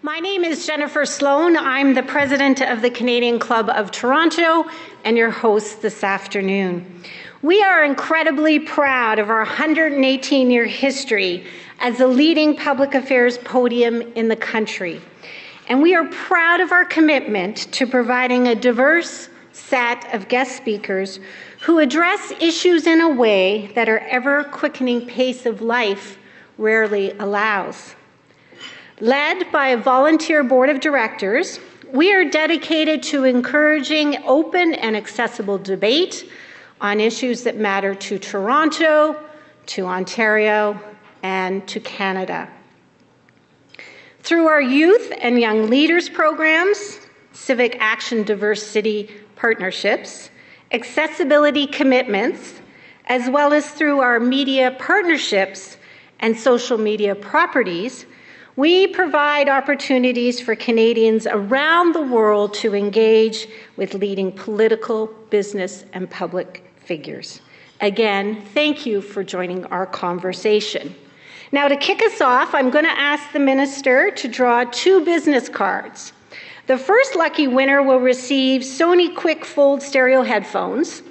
My name is Jennifer Sloan. I'm the president of the Canadian Club of Toronto and your host this afternoon. We are incredibly proud of our 118-year history as the leading public affairs podium in the country. And we are proud of our commitment to providing a diverse set of guest speakers who address issues in a way that our ever-quickening pace of life rarely allows. Led by a volunteer board of directors, we are dedicated to encouraging open and accessible debate on issues that matter to Toronto, to Ontario, and to Canada. Through our youth and young leaders programs, civic action diverse city partnerships, accessibility commitments, as well as through our media partnerships and social media properties, we provide opportunities for Canadians around the world to engage with leading political, business, and public figures. Again, thank you for joining our conversation. Now, to kick us off, I'm going to ask the Minister to draw 2 business cards. The first lucky winner will receive Sony Quick Fold stereo headphones,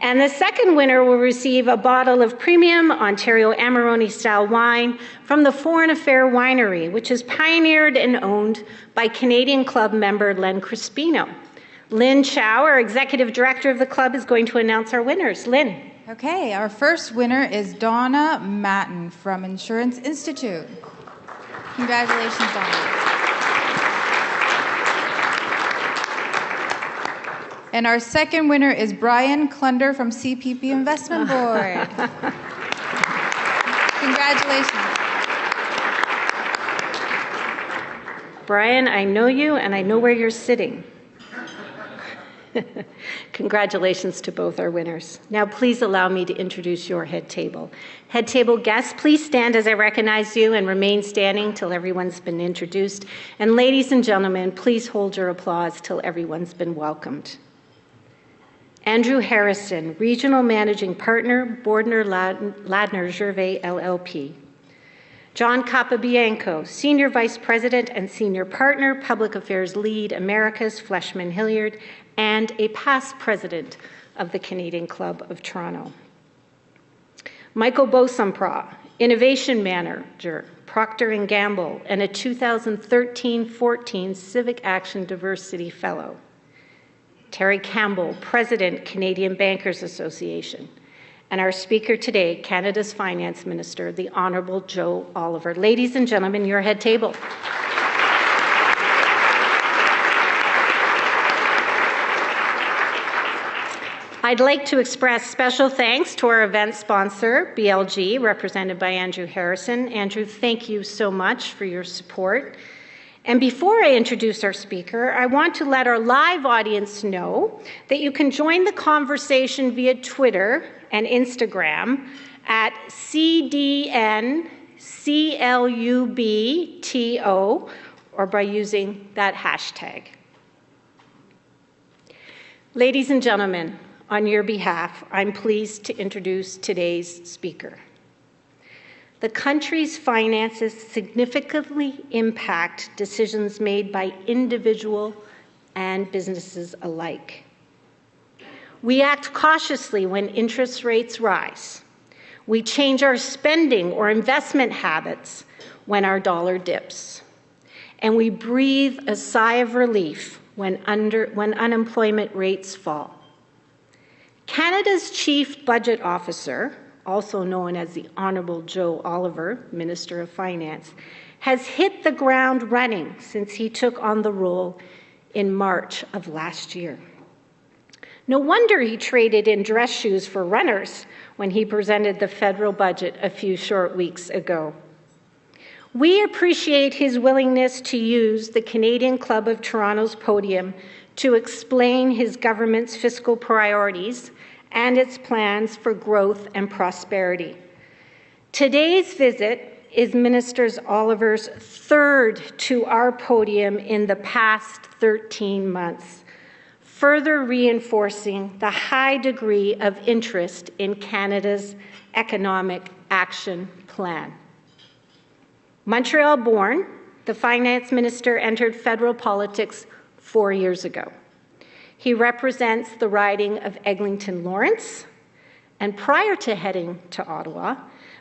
and the second winner will receive a bottle of premium Ontario Amarone-style wine from the Foreign Affair Winery, which is pioneered and owned by Canadian Club member Len Crispino. Lynn Chow, our Executive Director of the Club, is going to announce our winners. Lynn. Okay, our first winner is Donna Matten from Insurance Institute. Congratulations, Donna. And our second winner is Brian Klunder from CPP Investment Board. Congratulations. Brian, I know you and I know where you're sitting. Congratulations to both our winners. Now please allow me to introduce your head table. Head table guests, please stand as I recognize you and remain standing till everyone's been introduced. And ladies and gentlemen, please hold your applause till everyone's been welcomed. Andrew Harrison, Regional Managing Partner, Bordner Ladner Gervais LLP. John Capabianco, Senior Vice President and Senior Partner, Public Affairs Lead Americas, Fleshman Hilliard, and a past president of the Canadian Club of Toronto. Michael Bosampra, Innovation Manager, Procter & Gamble, and a 2013-14 Civic Action Diversity Fellow. Terry Campbell, President, Canadian Bankers Association. And our speaker today, Canada's Finance Minister, the Honourable Joe Oliver. Ladies and gentlemen, your head table. I'd like to express special thanks to our event sponsor, BLG, represented by Andrew Harrison. Andrew, thank you so much for your support. And before I introduce our speaker, I want to let our live audience know that you can join the conversation via Twitter and Instagram at CDNCLUBTO or by using that hashtag. Ladies and gentlemen, on your behalf, I'm pleased to introduce today's speaker. The country's finances significantly impact decisions made by individuals and businesses alike. We act cautiously when interest rates rise. We change our spending or investment habits when our dollar dips. And we breathe a sigh of relief when unemployment rates fall. Canada's Chief Budget Officer, also known as the Honourable Joe Oliver, Minister of Finance, has hit the ground running since he took on the role in March of last year. No wonder he traded in dress shoes for runners when he presented the federal budget a few short weeks ago. We appreciate his willingness to use the Canadian Club of Toronto's podium to explain his government's fiscal priorities and its plans for growth and prosperity. Today's visit is Minister Oliver's third to our podium in the past 13 months, further reinforcing the high degree of interest in Canada's Economic Action Plan. Montreal-born, the finance minister entered federal politics 4 years ago. He represents the riding of Eglinton Lawrence, and prior to heading to Ottawa,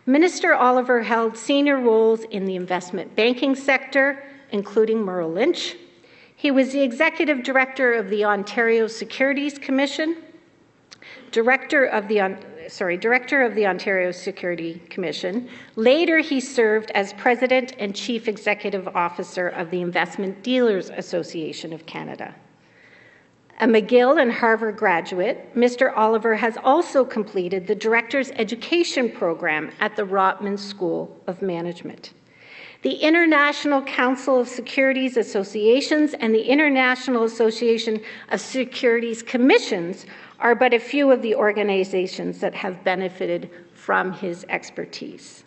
Minister Oliver held senior roles in the investment banking sector, including Merrill Lynch. He was the Executive Director of the Ontario Securities Commission, Director of the Ontario Security Commission. Later, he served as President and Chief Executive Officer of the Investment Dealers Association of Canada. A McGill and Harvard graduate, Mr. Oliver has also completed the Director's Education Program at the Rotman School of Management. The International Council of Securities Associations and the International Association of Securities Commissions are but a few of the organizations that have benefited from his expertise.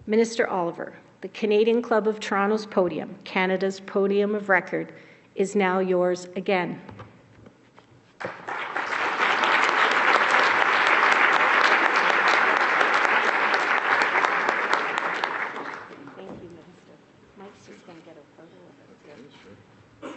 Minister Oliver, the Canadian Club of Toronto's podium, Canada's podium of record, is now yours again. Thank you, Minister. Mike's just going to get a photo of it.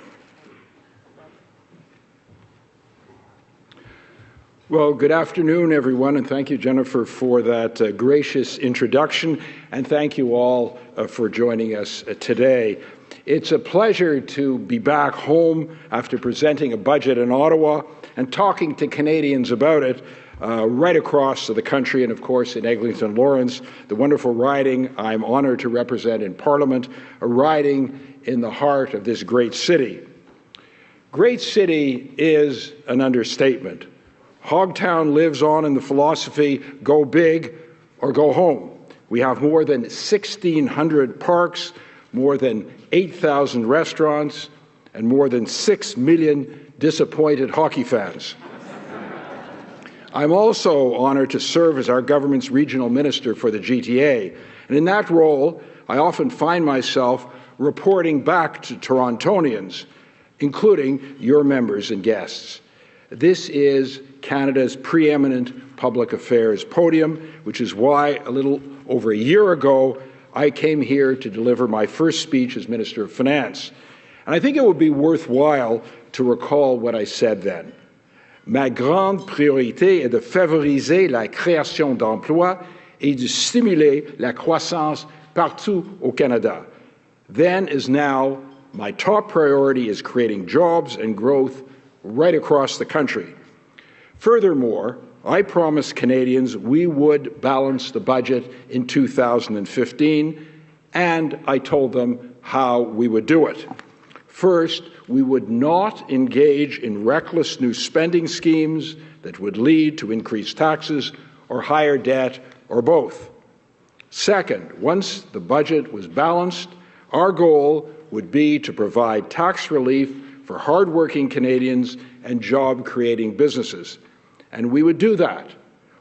Well, good afternoon, everyone, and thank you, Jennifer, for that gracious introduction, and thank you all for joining us today. It's a pleasure to be back home after presenting a budget in Ottawa and talking to Canadians about it right across the country and, of course, in Eglinton Lawrence, the wonderful riding I'm honored to represent in Parliament, a riding in the heart of this great city. Great city is an understatement. Hogtown lives on in the philosophy, go big or go home. We have more than 1,600 parks, more than 8,000 restaurants, and more than 6 million disappointed hockey fans. I'm also honored to serve as our government's regional minister for the GTA, and in that role, I often find myself reporting back to Torontonians, including your members and guests. This is Canada's preeminent public affairs podium, which is why a little over a year ago, I came here to deliver my first speech as Minister of Finance. And I think it would be worthwhile to recall what I said then. Ma grande priorité est de favoriser la création d'emplois et de stimuler la croissance partout au Canada. Then as now, my top priority is creating jobs and growth right across the country. Furthermore, I promised Canadians we would balance the budget in 2015, and I told them how we would do it. First, we would not engage in reckless new spending schemes that would lead to increased taxes or higher debt or both. Second, once the budget was balanced, our goal would be to provide tax relief for hardworking Canadians and job-creating businesses. And we would do that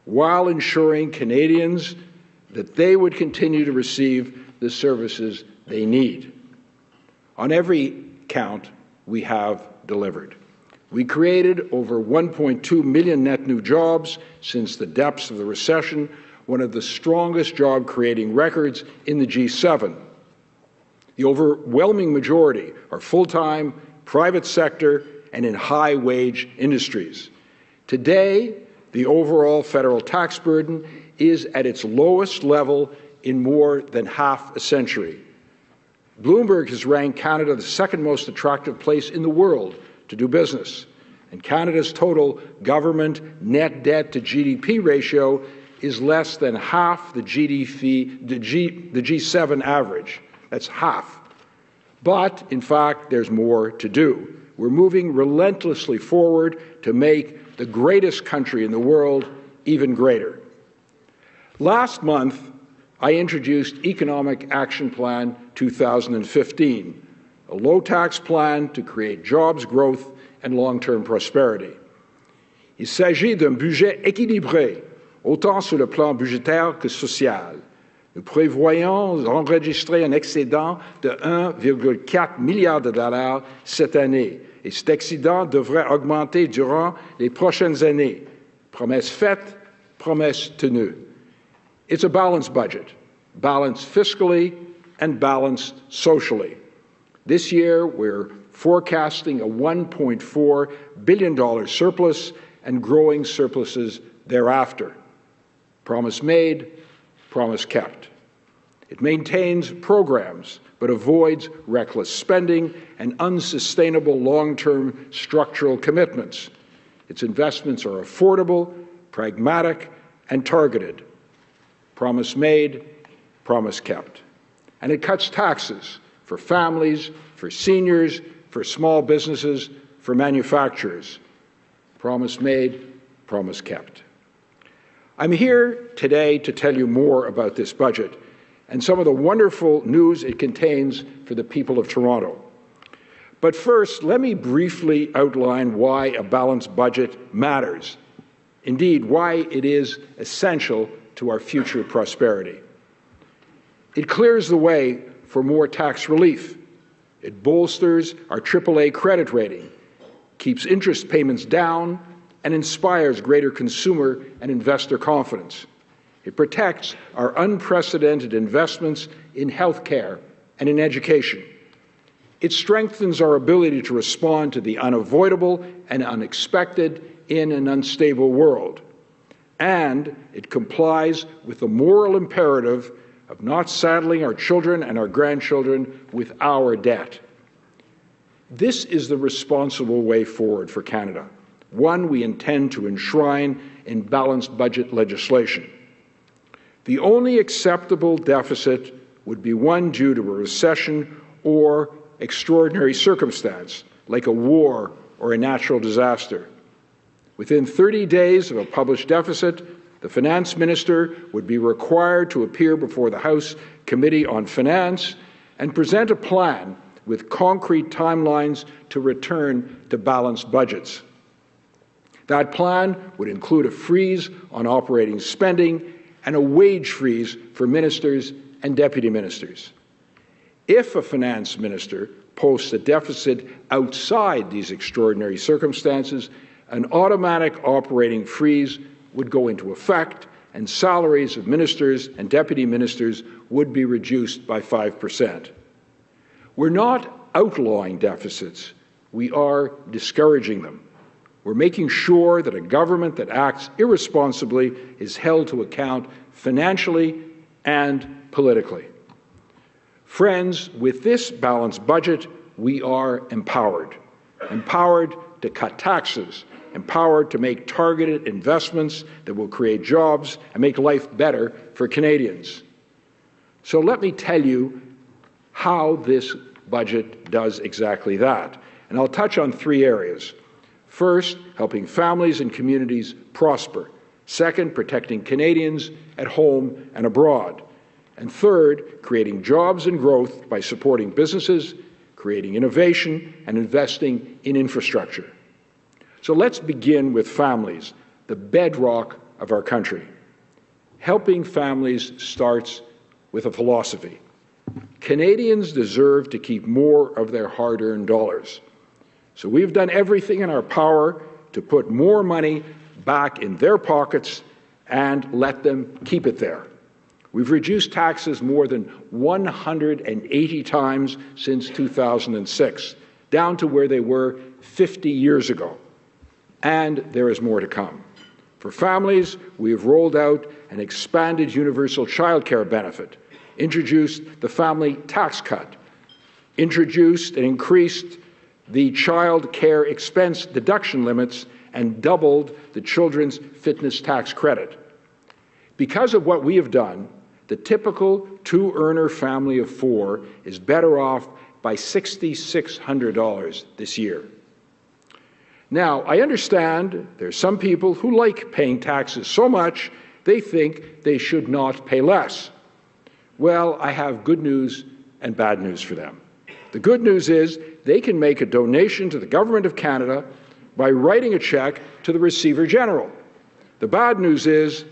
while ensuring Canadians that they would continue to receive the services they need. On every count, we have delivered. We created over 1.2 million net new jobs since the depths of the recession, one of the strongest job-creating records in the G7. The overwhelming majority are full-time, private sector, and in high-wage industries. Today, the overall federal tax burden is at its lowest level in more than half a century. Bloomberg has ranked Canada the second most attractive place in the world to do business, and Canada's total government net debt to GDP ratio is less than half the G7 average. That's half. But, in fact, there's more to do. We're moving relentlessly forward to make the greatest country in the world even greater. Last month, I introduced Economic Action Plan 2015, a low-tax plan to create jobs, growth, and long-term prosperity. Il s'agit d'un budget équilibré, autant sur le plan budgétaire que social. Nous prévoyons enregistrer un excédent de 1,4 milliard de dollars cette année, et cet excédent devrait augmenter durant les prochaines années. Promesse faite, promesse tenue. It's a balanced budget, balanced fiscally and balanced socially. This year, we're forecasting a $1.4 billion surplus and growing surpluses thereafter. Promise made, promise kept. It maintains programs but avoids reckless spending and unsustainable long-term structural commitments. Its investments are affordable, pragmatic, and targeted. Promise made, promise kept. And it cuts taxes for families, for seniors, for small businesses, for manufacturers. Promise made, promise kept. I'm here today to tell you more about this budget and some of the wonderful news it contains for the people of Toronto. But first, let me briefly outline why a balanced budget matters. Indeed, why it is essential to our future prosperity. It clears the way for more tax relief. It bolsters our AAA credit rating, keeps interest payments down, and inspires greater consumer and investor confidence. It protects our unprecedented investments in health care and in education. It strengthens our ability to respond to the unavoidable and unexpected in an unstable world. And it complies with the moral imperative of not saddling our children and our grandchildren with our debt. This is the responsible way forward for Canada, one we intend to enshrine in balanced budget legislation. The only acceptable deficit would be one due to a recession or extraordinary circumstance, like a war or a natural disaster. Within 30 days of a published deficit, the Finance Minister would be required to appear before the House Committee on Finance and present a plan with concrete timelines to return to balanced budgets. That plan would include a freeze on operating spending and a wage freeze for ministers and deputy ministers. If a finance minister posts a deficit outside these extraordinary circumstances, an automatic operating freeze would go into effect and salaries of ministers and deputy ministers would be reduced by 5%. We're not outlawing deficits, we are discouraging them. We're making sure that a government that acts irresponsibly is held to account financially and politically. Friends, with this balanced budget, we are empowered. Empowered to cut taxes, empowered to make targeted investments that will create jobs and make life better for Canadians. So let me tell you how this budget does exactly that. And I'll touch on three areas. First, helping families and communities prosper. Second, protecting Canadians at home and abroad. And third, creating jobs and growth by supporting businesses, creating innovation, and investing in infrastructure. So let's begin with families, the bedrock of our country. Helping families starts with a philosophy. Canadians deserve to keep more of their hard-earned dollars. So we've done everything in our power to put more money back in their pockets and let them keep it there. We've reduced taxes more than 180 times since 2006, down to where they were 50 years ago. And there is more to come. For families, we have rolled out an expanded universal childcare benefit, introduced the family tax cut, introduced and increased the child care expense deduction limits, and doubled the children's fitness tax credit. Because of what we have done, the typical two-earner family of four is better off by $6,600 this year. Now, I understand there's some people who like paying taxes so much they think they should not pay less. Well, I have good news and bad news for them. The good news is they can make a donation to the Government of Canada by writing a check to the Receiver General. The bad news is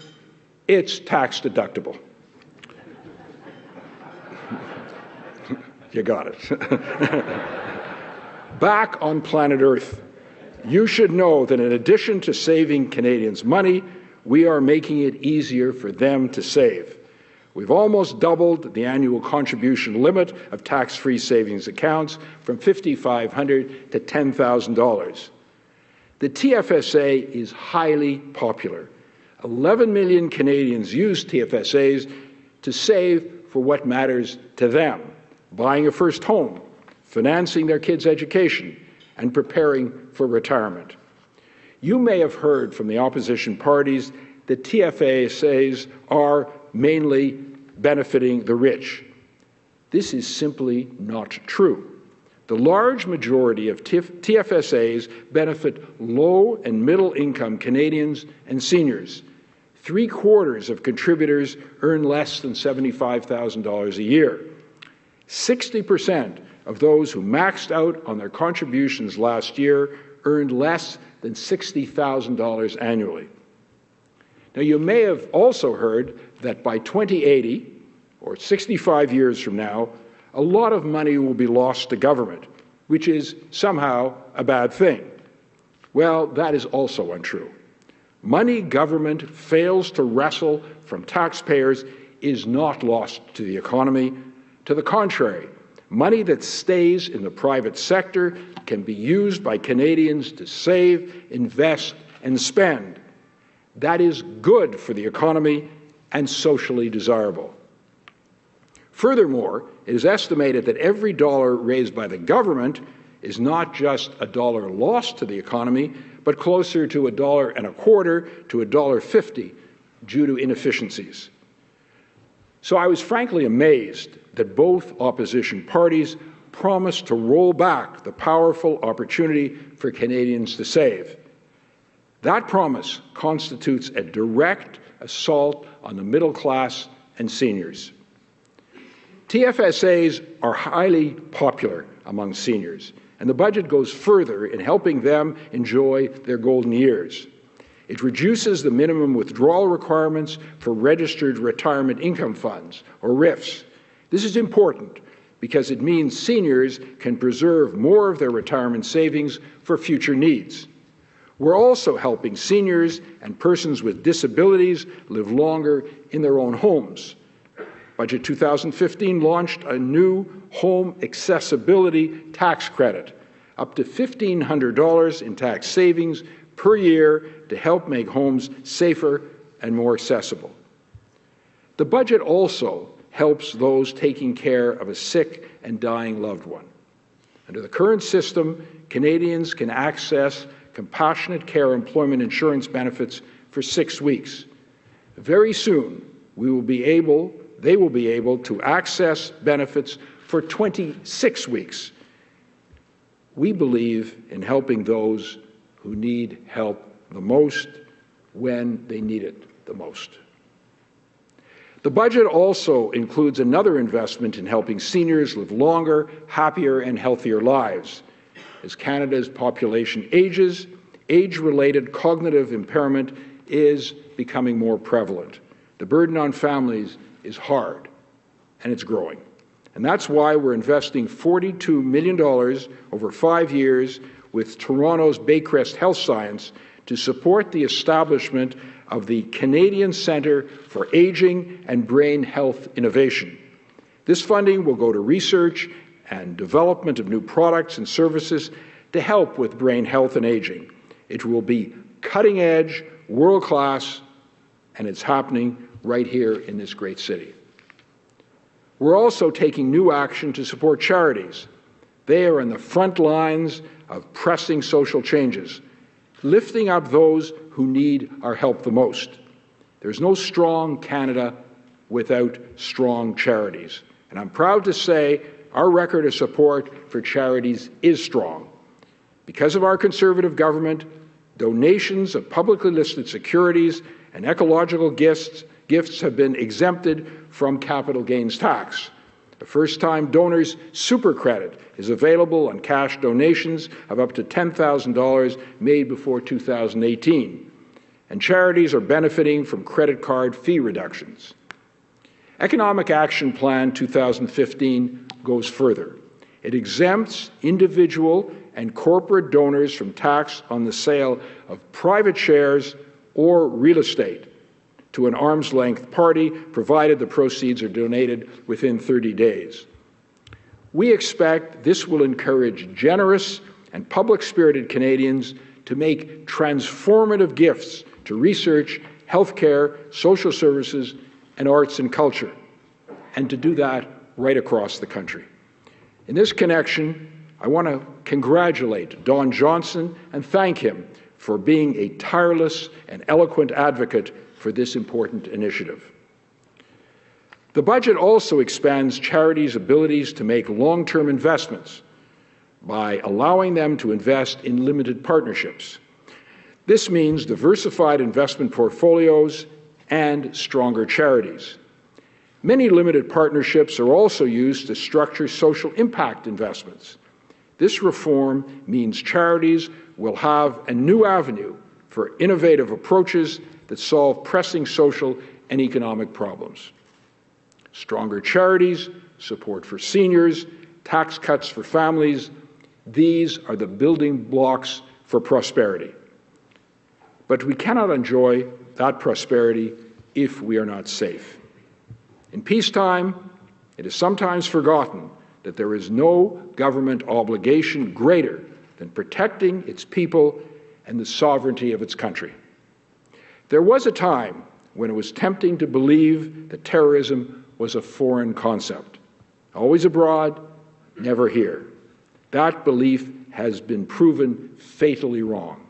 it's tax deductible. You got it. Back on planet Earth, you should know that in addition to saving Canadians money, we are making it easier for them to save. We've almost doubled the annual contribution limit of tax-free savings accounts from $5,500 to $10,000. The TFSA is highly popular. 11 million Canadians use TFSAs to save for what matters to them: buying a first home, financing their kids' education, and preparing for retirement. You may have heard from the opposition parties that TFSAs are mainly benefiting the rich. This is simply not true. The large majority of TFSAs benefit low and middle-income Canadians and seniors. 3/4 of contributors earn less than $75,000 a year. 60% of those who maxed out on their contributions last year earned less than $60,000 annually. Now, you may have also heard that by 2080, or 65 years from now, a lot of money will be lost to government, which is somehow a bad thing. Well, that is also untrue. Money government fails to wrestle from taxpayers is not lost to the economy. To the contrary, money that stays in the private sector can be used by Canadians to save, invest, and spend. That is good for the economy and socially desirable. Furthermore, it is estimated that every dollar raised by the government is not just a dollar lost to the economy, but closer to $1.25 to $1.50 due to inefficiencies. So I was frankly amazed that both opposition parties promised to roll back the powerful opportunity for Canadians to save. That promise constitutes a direct assault on the middle class and seniors. TFSAs are highly popular among seniors, and the budget goes further in helping them enjoy their golden years. It reduces the minimum withdrawal requirements for registered retirement income funds, or RRIFs. This is important because it means seniors can preserve more of their retirement savings for future needs. We're also helping seniors and persons with disabilities live longer in their own homes. Budget 2015 launched a new home accessibility tax credit, up to $1,500 in tax savings per year to help make homes safer and more accessible. The budget also helps those taking care of a sick and dying loved one. Under the current system, Canadians can access compassionate care employment insurance benefits for 6 weeks. Very soon, they will be able to access benefits for 26 weeks. We believe in helping those who need help the most when they need it the most. The budget also includes another investment in helping seniors live longer, happier, and healthier lives. As Canada's population ages, age-related cognitive impairment is becoming more prevalent. The burden on families is hard, and it's growing. And that's why we're investing $42 million over 5 years with Toronto's Baycrest Health Science to support the establishment of the Canadian Centre for Aging and Brain Health Innovation. This funding will go to research and development of new products and services to help with brain health and aging. It will be cutting-edge, world-class, and it's happening right here in this great city. We're also taking new action to support charities. They are in the front lines of pressing social changes, lifting up those who need our help the most. There's no strong Canada without strong charities. And I'm proud to say our record of support for charities is strong. Because of our Conservative government, donations of publicly listed securities and ecological gifts have been exempted from capital gains tax. The first-time donors' super credit is available on cash donations of up to $10,000 made before 2018. And charities are benefiting from credit card fee reductions. Economic Action Plan 2015 goes further. It exempts individual and corporate donors from tax on the sale of private shares or real estate. to an arm's-length party, provided the proceeds are donated within 30 days. We expect this will encourage generous and public-spirited Canadians to make transformative gifts to research, healthcare, social services, and arts and culture, and to do that right across the country. In this connection, I want to congratulate Don Johnson and thank him for being a tireless and eloquent advocate for this important initiative. The budget also expands charities' abilities to make long-term investments by allowing them to invest in limited partnerships. This means diversified investment portfolios and stronger charities. Many limited partnerships are also used to structure social impact investments. This reform means charities will have a new avenue for innovative approaches that solve pressing social and economic problems. Stronger charities, support for seniors, tax cuts for families, these are the building blocks for prosperity. But we cannot enjoy that prosperity if we are not safe. In peacetime, it is sometimes forgotten that there is no government obligation greater than protecting its people and the sovereignty of its country. There was a time when it was tempting to believe that terrorism was a foreign concept. Always abroad, never here. That belief has been proven fatally wrong.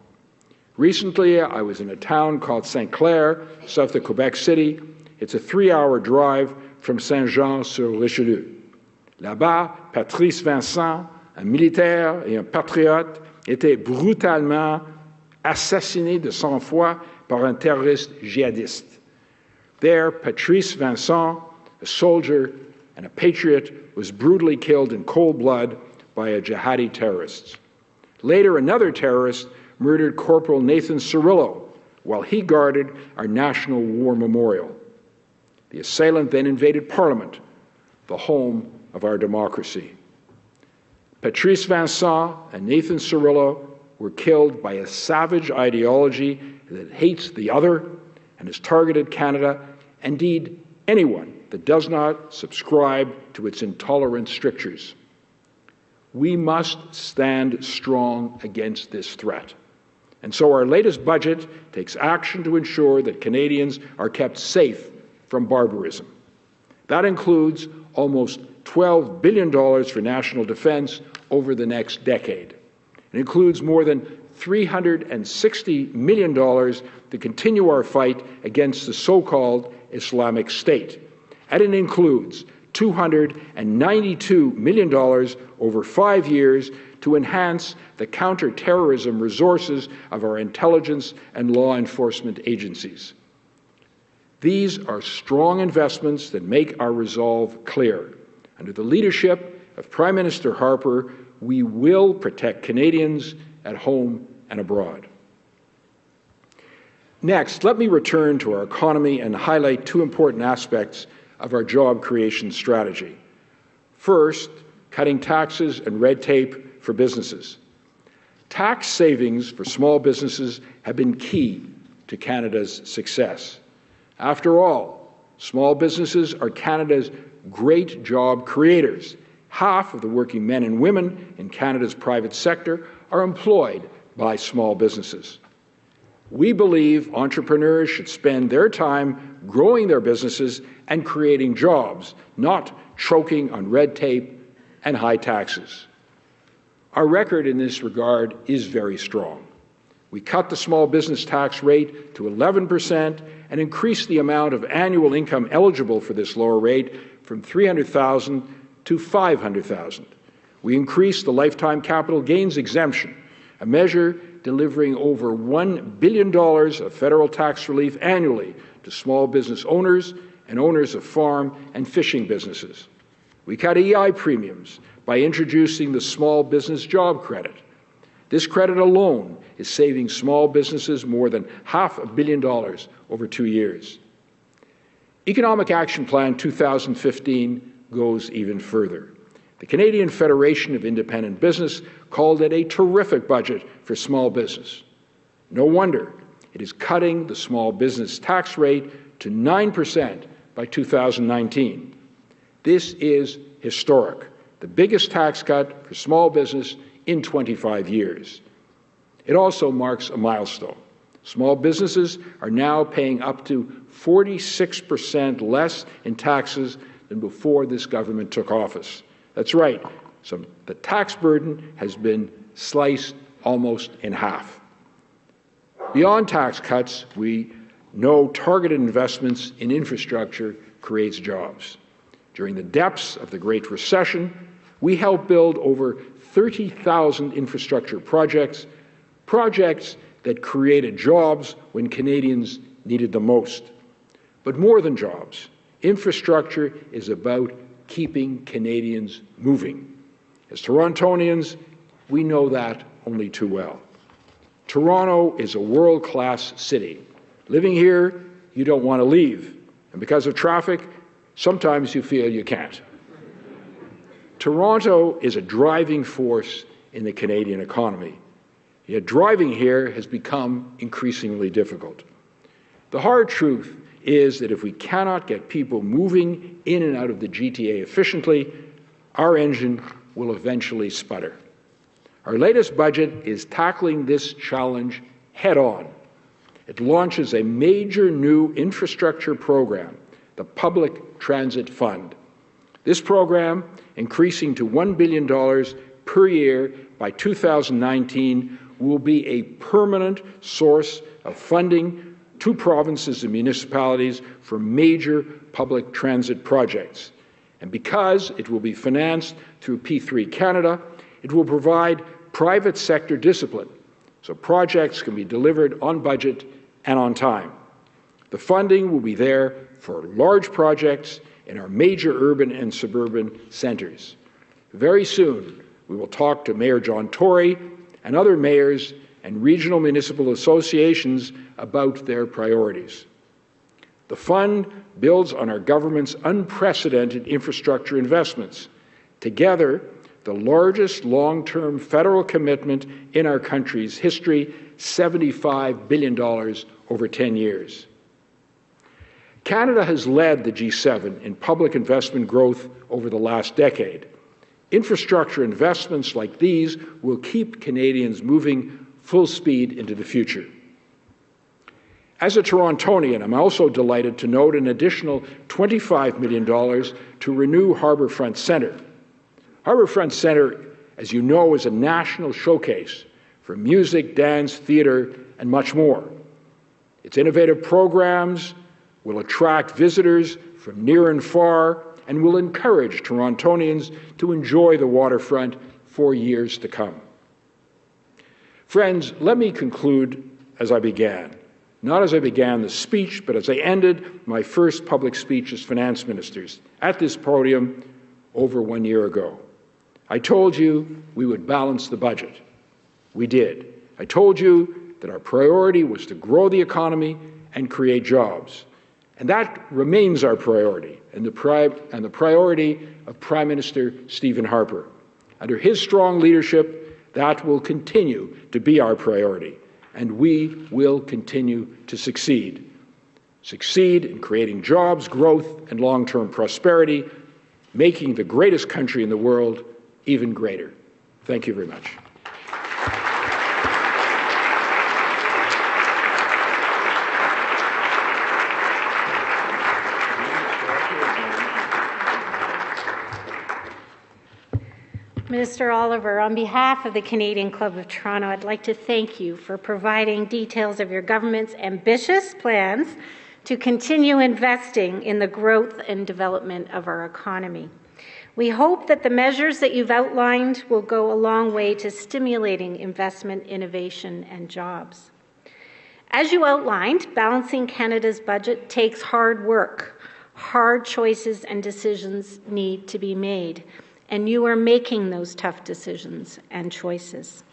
Recently, I was in a town called St. Clair, south of Quebec City. It's a 3-hour drive from Saint-Jean-sur-Richelieu. Là-bas, Patrice Vincent, un militaire et un patriote, était brutalement assassiné de sang-froid par un terroriste djihadiste. There, Patrice Vincent, a soldier and a patriot, was brutally killed in cold blood by a jihadi terrorist. Later, another terrorist murdered Corporal Nathan Cirillo while he guarded our National War Memorial. The assailant then invaded Parliament, the home of our democracy. Patrice Vincent and Nathan Cirillo were killed by a savage ideology that hates the other and has targeted Canada, indeed anyone that does not subscribe to its intolerant strictures. We must stand strong against this threat. And so our latest budget takes action to ensure that Canadians are kept safe from barbarism. That includes almost $12 billion for national defense over the next decade. It includes more than $360 million to continue our fight against the so-called Islamic State. And it includes $292 million over 5 years to enhance the counter-terrorism resources of our intelligence and law enforcement agencies. These are strong investments that make our resolve clear. Under the leadership of Prime Minister Harper, we will protect Canadians at home and abroad. Next, let me return to our economy and highlight two important aspects of our job creation strategy. First, cutting taxes and red tape for businesses. Tax savings for small businesses have been key to Canada's success. After all, small businesses are Canada's great job creators. Half of the working men and women in Canada's private sector are employed by small businesses. We believe entrepreneurs should spend their time growing their businesses and creating jobs, not choking on red tape and high taxes. Our record in this regard is very strong. We cut the small business tax rate to 11% and increased the amount of annual income eligible for this lower rate from $300,000 to $500,000. We increased the lifetime capital gains exemption, a measure delivering over $1 billion of federal tax relief annually to small business owners and owners of farm and fishing businesses. We cut EI premiums by introducing the Small Business Job Credit. This credit alone is saving small businesses more than $500 million over 2 years. Economic Action Plan 2015 goes even further. The Canadian Federation of Independent Business called it a terrific budget for small business. No wonder. It is cutting the small business tax rate to 9% by 2019. This is historic, the biggest tax cut for small business in 25 years. It also marks a milestone. Small businesses are now paying up to 46% less in taxes than before this government took office. That's right, the tax burden has been sliced almost in half. Beyond tax cuts, we know targeted investments in infrastructure creates jobs. During the depths of the Great Recession, we helped build over 30,000 infrastructure projects that created jobs when Canadians needed them most. But more than jobs, infrastructure is about keeping Canadians moving. As Torontonians, we know that only too well. Toronto is a world-class city. Living here, you don't want to leave. And because of traffic, sometimes you feel you can't. Toronto is a driving force in the Canadian economy. Yet driving here has become increasingly difficult. The hard truth is that if we cannot get people moving in and out of the GTA efficiently, our engine will eventually sputter. Our latest budget is tackling this challenge head-on. It launches a major new infrastructure program, the Public Transit Fund. This program, increasing to $1 billion per year by 2019, will be a permanent source of funding to provinces and municipalities for major public transit projects. And because it will be financed through P3 Canada, it will provide private sector discipline so projects can be delivered on budget and on time. The funding will be there for large projects in our major urban and suburban centres. Very soon, we will talk to Mayor John Tory and other mayors and regional municipal associations about their priorities. The fund builds on our government's unprecedented infrastructure investments. Together, the largest long-term federal commitment in our country's history, $75 billion over 10 years. Canada has led the G7 in public investment growth over the last decade. Infrastructure investments like these will keep Canadians moving full speed into the future. As a Torontonian, I'm also delighted to note an additional $25 million to renew Harbourfront Centre. Harbourfront Centre, as you know, is a national showcase for music, dance, theatre, and much more. Its innovative programs will attract visitors from near and far and will encourage Torontonians to enjoy the waterfront for years to come. Friends, let me conclude as I began. Not as I began the speech, but as I ended my first public speech as finance ministers at this podium over 1 year ago. I told you we would balance the budget. We did. I told you that our priority was to grow the economy and create jobs. And that remains our priority and the priority of Prime Minister Stephen Harper. Under his strong leadership, that will continue to be our priority, and we will continue to succeed. Succeed in creating jobs, growth, and long-term prosperity, making the greatest country in the world even greater. Thank you very much. Minister Oliver, on behalf of the Canadian Club of Toronto, I'd like to thank you for providing details of your government's ambitious plans to continue investing in the growth and development of our economy. We hope that the measures that you've outlined will go a long way to stimulating investment, innovation, and jobs. As you outlined, balancing Canada's budget takes hard work. Hard choices and decisions need to be made, and you are making those tough decisions and choices.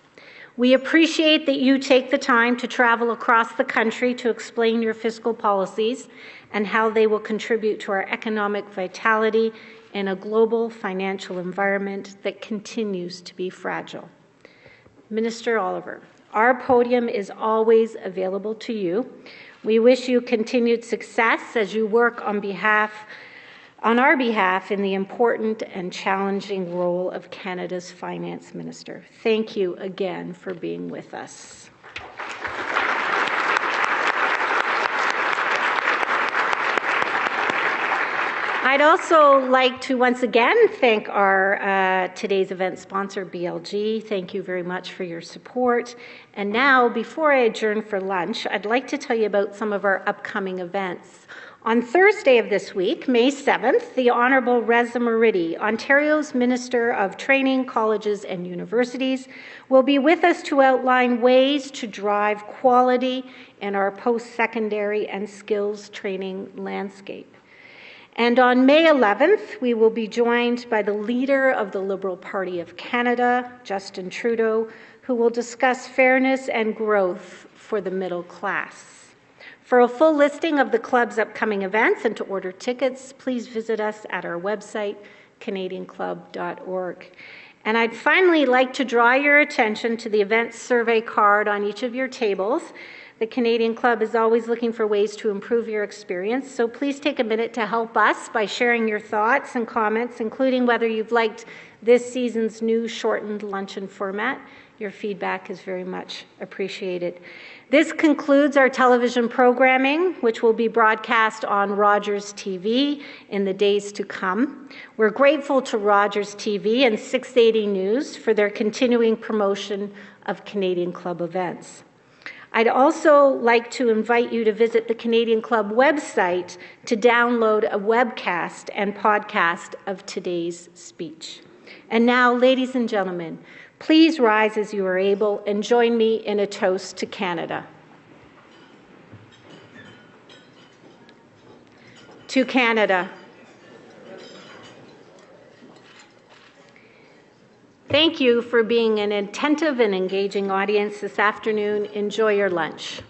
We appreciate that you take the time to travel across the country to explain your fiscal policies and how they will contribute to our economic vitality in a global financial environment that continues to be fragile. Minister Oliver, our podium is always available to you. We wish you continued success as you work on our behalf in the important and challenging role of Canada's Finance Minister. Thank you again for being with us. I'd also like to once again thank our today's event sponsor, BLG. Thank you very much for your support. And now, before I adjourn for lunch, I'd like to tell you about some of our upcoming events. On Thursday of this week, May 7th, the Honourable Reza Moridi, Ontario's Minister of Training, Colleges and Universities, will be with us to outline ways to drive quality in our post-secondary and skills training landscape. And on May 11th, we will be joined by the leader of the Liberal Party of Canada, Justin Trudeau, who will discuss fairness and growth for the middle class. For a full listing of the club's upcoming events and to order tickets, please visit us at our website, canadianclub.org. And I'd finally like to draw your attention to the events survey card on each of your tables. The Canadian Club is always looking for ways to improve your experience, so please take a minute to help us by sharing your thoughts and comments, including whether you've liked this season's new shortened luncheon format. Your feedback is very much appreciated. This concludes our television programming, which will be broadcast on Rogers TV in the days to come. We're grateful to Rogers TV and 680 News for their continuing promotion of Canadian Club events. I'd also like to invite you to visit the Canadian Club website to download a webcast and podcast of today's speech. And now, ladies and gentlemen, please rise as you are able and join me in a toast to Canada. To Canada. Thank you for being an attentive and engaging audience this afternoon. Enjoy your lunch.